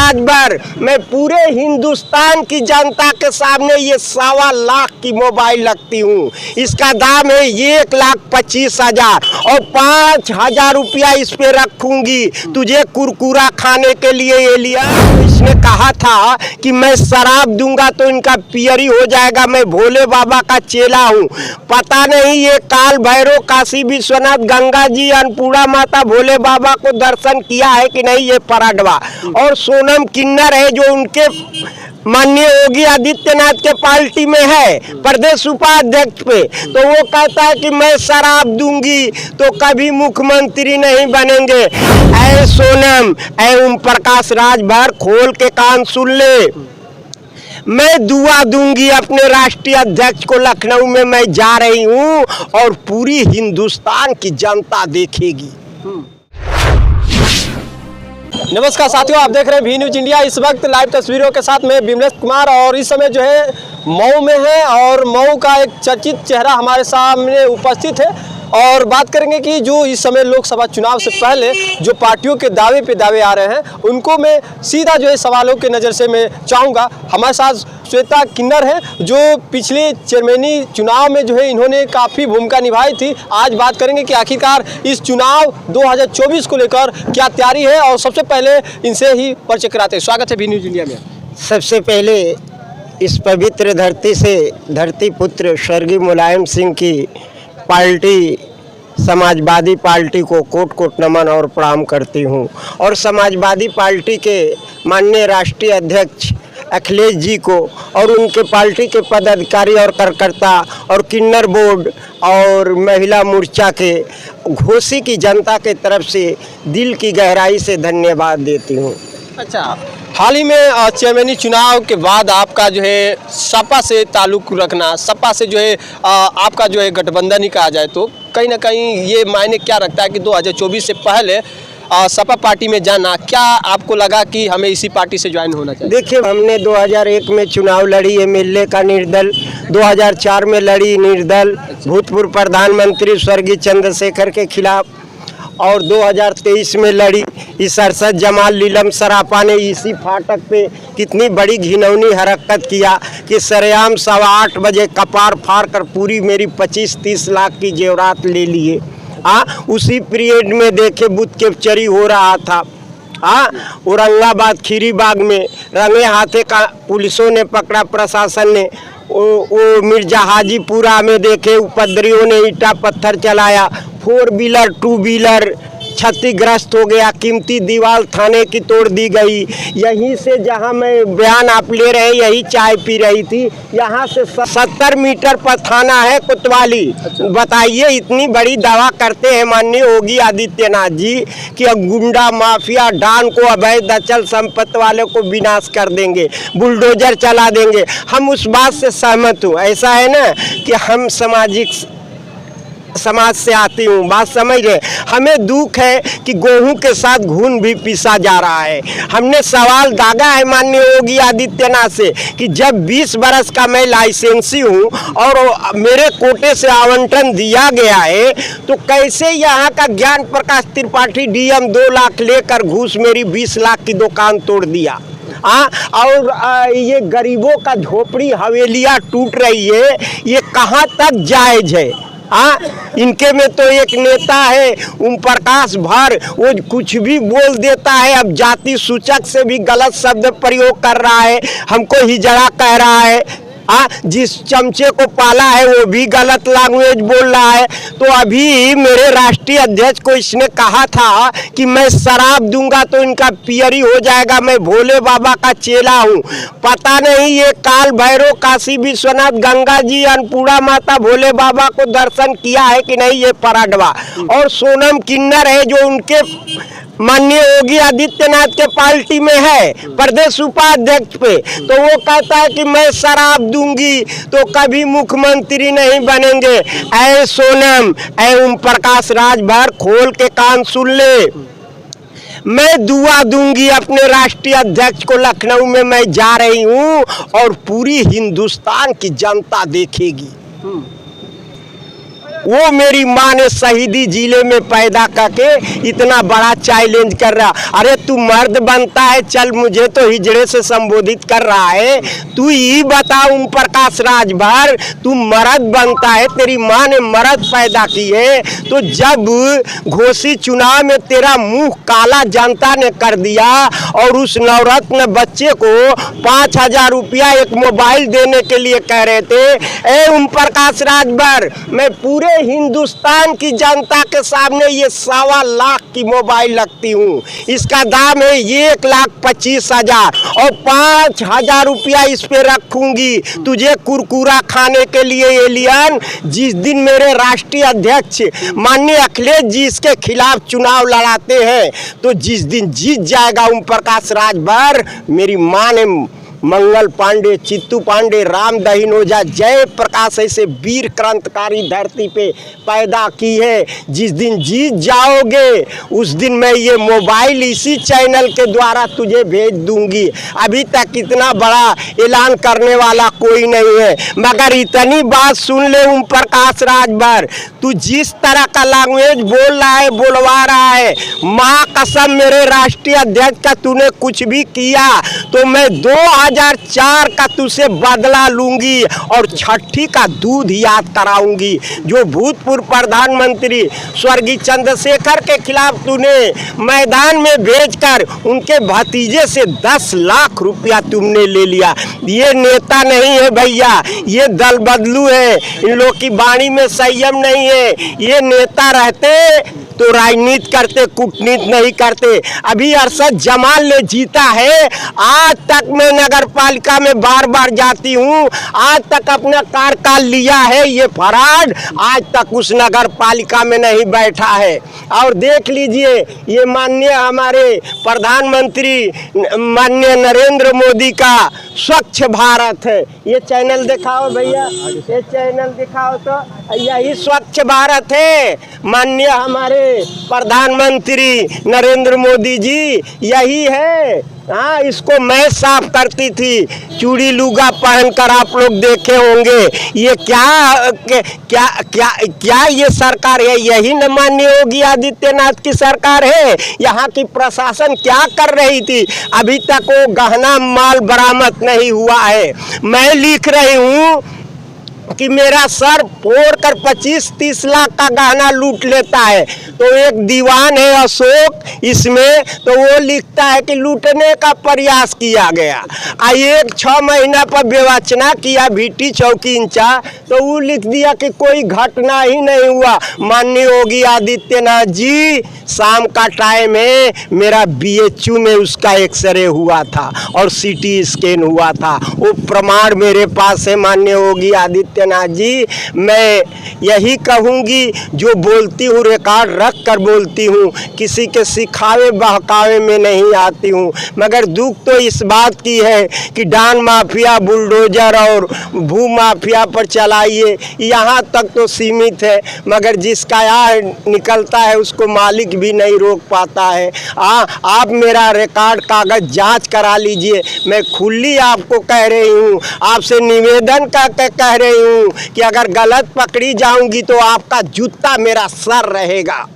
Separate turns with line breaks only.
राजभर मैं पूरे हिंदुस्तान की जनता के सामने ये 1.25 लाख की मोबाइल रखती हूँ। इसका दाम है 1,25,000 और 5,000 रुपया इस पे रखूंगी। तुझे कुरकुरा खाने के लिए ये लिया। इसने कहा था कि मैं शराब दूंगा तो इनका पियरी हो जाएगा। मैं भोले बाबा का चेला हूँ। पता नहीं ये काल भैरव, काशी विश्वनाथ, गंगा जी, अन्नपूर्णा माता, भोले बाबा को दर्शन किया है कि नहीं ये पराडवा। और सोनम किन्नर है जो उनके माननीय योगी आदित्यनाथ के पार्टी में है, प्रदेश उपाध्यक्ष पे, तो वो कहता है कि मैं शराब दूंगी तो कभी मुख्यमंत्री नहीं बनेंगे। ऐ सोनम, ऐ ओम प्रकाश राजभर, खोल के कान सुन ले। मैं दुआ दूंगी अपने राष्ट्रीय अध्यक्ष को। लखनऊ में मैं जा रही हूं और पूरी हिंदुस्तान की जनता देखेगी।
नमस्कार साथियों, आप देख रहे हैं वी न्यूज इंडिया। इस वक्त लाइव तस्वीरों के साथ में विमलेश कुमार और इस समय जो है मऊ में है और मऊ का एक चर्चित चेहरा हमारे सामने उपस्थित है और बात करेंगे कि जो इस समय लोकसभा चुनाव से पहले जो पार्टियों के दावे पे दावे आ रहे हैं उनको मैं सीधा जो है सवालों के नज़र से मैं चाहूँगा। हमारे साथ श्वेता किन्नर है जो पिछले चेयरमैनी चुनाव में जो है इन्होंने काफ़ी भूमिका निभाई थी। आज बात करेंगे कि आखिरकार इस चुनाव 2024 को लेकर क्या तैयारी है और सबसे पहले इनसे ही परिचय कराते हैं। स्वागत है वी न्यूज इंडिया में।
सबसे पहले इस पवित्र धरती से धरती पुत्र स्वर्गीय मुलायम सिंह की पार्टी समाजवादी पार्टी को कोट कोट नमन और प्रणाम करती हूं और समाजवादी पार्टी के माननीय राष्ट्रीय अध्यक्ष अखिलेश जी को और उनके पार्टी के पदाधिकारी और कार्यकर्ता और किन्नर बोर्ड और महिला मोर्चा के घोसी की जनता के तरफ से दिल की गहराई से धन्यवाद देती हूं।
अच्छा, हाल ही में चेयरमैनी चुनाव के बाद आपका जो है सपा से ताल्लुक़ रखना, सपा से जो है आपका जो है गठबंधन ही कहा जाए तो कहीं ना कहीं ये मायने क्या रखता है कि 2024 से पहले सपा पार्टी में जाना, क्या आपको लगा कि हमें इसी पार्टी से ज्वाइन होना चाहिए?
देखिए, हमने 2001 में चुनाव लड़ी एमएलए का निर्दल, 2004 में लड़ी निर्दल भूतपूर्व प्रधानमंत्री स्वर्गीय चंद्रशेखर के खिलाफ और 2023 में लड़ी इस अरशद जमाल नीलम सरापा ने इसी फाटक पे कितनी बड़ी घिनौनी हरकत किया कि सरेआम 8:15 बजे कपार फाड़ कर पूरी मेरी 25-30 लाख की जेवरात ले लिए। उसी पीरियड में देखे बुत कैप्चरी हो रहा था। औरंगाबाद खीरीबाग में रंगे हाथे का पुलिसों ने पकड़ा, प्रशासन ने। वो मिर्जा हाजीपुरा में देखे उपद्रवियों ने ईंटा पत्थर चलाया, 4 व्हीलर 2 व्हीलर क्षतिग्रस्त हो गया, कीमती दीवार थाने की तोड़ दी गई। यहीं से जहां मैं बयान आप ले रहे हैं, यही चाय पी रही थी, यहाँ से 70 मीटर पर थाना है कोतवाली। बताइए, इतनी बड़ी दावा करते हैं माननीय योगी आदित्यनाथ जी कि गुंडा माफिया डान को, अवैध अचल संपत्ति वाले को विनाश कर देंगे, बुलडोजर चला देंगे। हम उस बात से सहमत हूँ। ऐसा है ना कि हम सामाजिक समाज से आती हूँ, बात समझ रहे। हमें दुख है कि गेहूं के साथ घून भी पीसा जा रहा है। हमने सवाल दागा है माननीय योगी आदित्यनाथ से कि जब 20 बरस का मैं लाइसेंसी हूँ और मेरे कोटे से आवंटन दिया गया है तो कैसे यहाँ का ज्ञान प्रकाश त्रिपाठी डीएम 2 लाख लेकर घूस मेरी 20 लाख की दुकान तोड़ दिया। और ये गरीबों का झोपड़ी हवेलियाँ टूट रही है, ये कहाँ तक जायज है? इनके में तो एक नेता है ओम प्रकाश भर, वो कुछ भी बोल देता है। अब जाति सूचक से भी गलत शब्द प्रयोग कर रहा है, हमको हिजड़ा कह रहा है। जिस चमचे को पाला है वो भी गलत लैंग्वेज बोल रहा है। तो अभी मेरे राष्ट्रीय अध्यक्ष को इसने कहा था कि मैं शराब दूंगा तो इनका पियरी हो जाएगा। मैं भोले बाबा का चेला हूँ। पता नहीं ये काल भैरव, काशी विश्वनाथ, गंगा जी, अन्नपूर्णा माता, भोले बाबा को दर्शन किया है कि नहीं ये पराडवा। और सोनम किन्नर है जो उनके माननीय योगी आदित्यनाथ के पार्टी में है, प्रदेश उपाध्यक्ष पे, तो वो कहता है कि मैं शराब दूंगी तो कभी मुख्यमंत्री नहीं बनेंगे। ऐ सोनम, ऐ ओम प्रकाश राजभर, खोल के कान सुन ले। मैं दुआ दूंगी अपने राष्ट्रीय अध्यक्ष को। लखनऊ में मैं जा रही हूं और पूरी हिंदुस्तान की जनता देखेगी। वो मेरी माँ ने शहीदी जिले में पैदा करके इतना बड़ा चैलेंज कर रहा। अरे तू मर्द बनता है, चल मुझे तो हिजड़े से संबोधित कर रहा है, तू ये बता ओम प्रकाश राजभर तू मर्द बनता है, तेरी माँ ने मर्द पैदा की है, तो जब घोषित चुनाव में तेरा मुंह काला जनता ने कर दिया और उस नवरत्न बच्चे को 5,000 रुपया एक मोबाइल देने के लिए कह रहे थे, ए ओम प्रकाश राजभर मैं पूरे हिंदुस्तान की जनता के सामने ये 1.25 लाख की मोबाइल लगती हूँ, इसका दाम है 1,25,000 और 5,000 रुपया इस पे रखूंगी तुझे कुरकुरा खाने के लिए एलियन। जिस दिन मेरे राष्ट्रीय अध्यक्ष माननीय अखिलेश जी इसके खिलाफ चुनाव लड़ाते हैं, तो जिस दिन जीत जाएगा ओम प्रकाश राजभर, मेरी माँ ने मंगल पांडे, चित्तू पांडे, राम दहिनोजा, जय प्रकाश ऐसे वीर क्रांतिकारी धरती पे पैदा की है। जिस दिन जीत जाओगे उस दिन मैं ये मोबाइल इसी चैनल के द्वारा तुझे भेज दूंगी। अभी तक इतना बड़ा ऐलान करने वाला कोई नहीं है, मगर इतनी बात सुन ले ओम प्रकाश राजभर, तू जिस तरह का लैंग्वेज बोल रहा है, बोलवा रहा है, माँ कसम मेरे राष्ट्रीय अध्यक्ष का तूने कुछ भी किया तो मैं 2004 का तुझसे बदला लूंगी और छठी का दूध याद कराऊंगी। जो भूतपूर्व प्रधानमंत्री स्वर्गीय चंद्रशेखर के खिलाफ तूने मैदान में भेजकर उनके भतीजे से 10 लाख रुपया तुमने ले लिया। ये नेता नहीं है भैया, ये दल बदलू है, इन लोग की वाणी में संयम नहीं है। ये नेता रहते तो राजनीति करते, कूटनीति नहीं करते। अभी अरशद जमाल ने जीता है, आज तक मैं नगर पालिका में बार बार जाती हूँ, आज तक अपना कार्यकाल लिया है, ये फराड आज तक उस नगर पालिका में नहीं बैठा है। और देख लीजिए ये माननीय हमारे प्रधानमंत्री माननीय नरेंद्र मोदी का स्वच्छ भारत है। ये चैनल दिखाओ भैया, ये चैनल दिखाओ तो, यही स्वच्छ भारत है। माननीय हमारे प्रधानमंत्री नरेंद्र मोदी जी यही है। हाँ, इसको मैं साफ करती थी, चूड़ी लुगा पहनकर आप लोग देखे होंगे। ये क्या ये सरकार है? यही न माननीय योगी आदित्यनाथ की सरकार है। यहाँ की प्रशासन क्या कर रही थी? अभी तक वो गहना माल बरामद नहीं हुआ है। मैं लिख रही हूँ कि मेरा सर फोड़कर 25-30 लाख का गहना लूट लेता है, तो एक दीवान है अशोक इसमें, तो वो लिखता है कि लूटने का प्रयास किया गया। एक 6 महीना पर विवेचना किया भीटी चौकी इंचार्ज, तो वो लिख दिया कि कोई घटना ही नहीं हुआ। माननीय योगी आदित्यनाथ जी, शाम का टाइम है, मेरा BHU में उसका एक्सरे हुआ था और CT स्कैन हुआ था, वो प्रमाण मेरे पास है। माननीय योगी आदित्यनाथ जी, मैं यही कहूँगी, जो बोलती हूँ रिकॉर्ड रख कर बोलती हूँ, किसी के सिखावे बहकावे में नहीं आती हूँ। मगर दुख तो इस बात की है कि डान माफिया बुलडोजर और भू माफिया पर चलाइए, यहाँ तक तो सीमित है, मगर जिसका यहाँ निकलता है उसको मालिक भी नहीं रोक पाता है। आप मेरा रिकॉर्ड कागज जांच करा लीजिए। मैं खुली आपको कह रही हूँ, आपसे निवेदन करके कह रही हूँ कि अगर गलत पकड़ी जाऊंगी तो आपका जूता मेरा सर रहेगा।